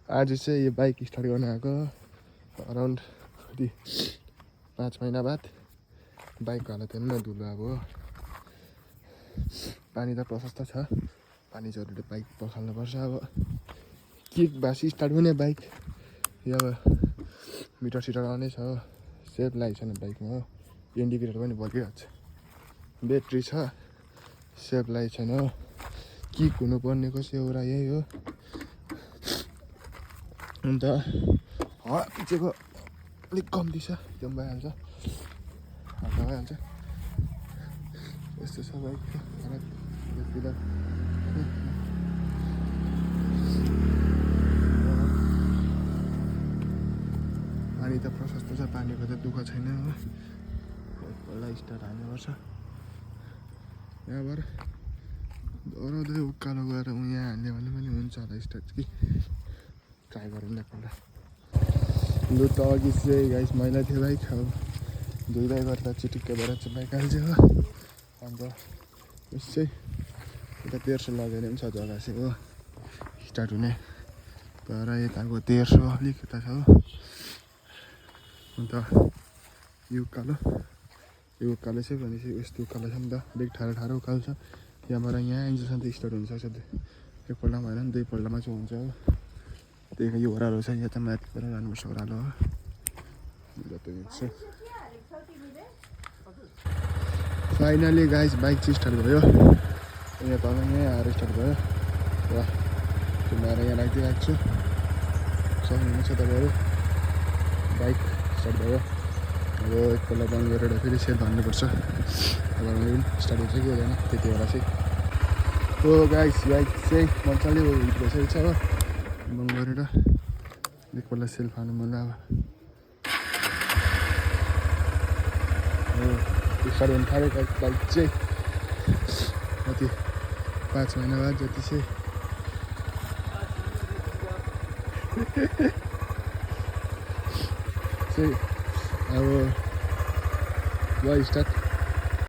आज चाहिँ यो बाइक स्टार्ट गर्न आएको अराउन्ड कति 5 महिना बाद बाइकको हालत हेर्नु न धुलो अब पानी त प्रशस्त छ पानी जरुरी बाइक पखाल्नुपर्छ अब किक बासी स्टार्ट हुने बाइक यो अब मिटर सिटर आउने छ सेफ लागेको छैन बाइकमा हो इन्डिकेटर पनि बलिरहेको छ ब्याट्री छ सेफ लागेको छैन हो किक हुनुपर्नेको चाहिँ एउटा यही हो अन्त पछिको अलिक कम्ती छ त्यो पनि भइहाल्छ हल्का भइहाल्छ यस्तो छ बाइक पानी त प्रशस्त छ पानीको त दुःख छैन हो एकपल्ट स्टार्ट हाल्नुपर्छ यहाँबाट डराउँदै उकालो गएर यहाँ हाल्यो भने पनि हुन्छ होला स्टार्ट कि ट्राई गरौँ न एकपल्ट लु त अघि चाहिँ गाइस मैला थियो बाइक अब धुँदै गर्दा चिटिक्कै भएर चाहिँ बाइक हाल्छ हो अन्त उस चाहिँ यता 1300 लगेर पनि छ जग्गा चाहिँ हो स्टार्ट हुने तर यताको 1300 अलिक यता छ हो अन्त यो उकालो चाहिँ भनेपछि यस्तो उकालो छ नि त अलिक ठाडो उकालो छ यहाँबाट यहाँ इन्जेक्सन त स्टार्ट हुनसक्छ एकपल्टमा भएन नि दुईपल्टमा चाहिँ हुन्छ हो त्यही यो ओह्रालो छ यहाँ त माथिबाट जानुपर्छ ओह्रालो हो फाइनली गाइस बाइक चाहिँ स्टार्ट भयो यहाँ तल यहाँ आएर स्टार्ट भयो र त्यो माएर यहाँ राखिदिइरहेको छु सक्नुहुन्छ तपाईँहरू बाइक स्टार्ट भयो अब एकपल्ट बन्द गरेर फेरि सेल भन्नुपर्छ अब स्टार्ट हुन्छ कि हुँदैन त्यति बेला चाहिँ हो गाइस बाइक चाहिँ मजाले हिट भइसकेको छ हो बन्द गरेर एकपल्ट सेल फाल्नु मलाई अब स्टार्ट हुनु थाल्यो बाइक चाहिँ कति 5 महिना बाद जति चाहिँ अब भयो स्टार्ट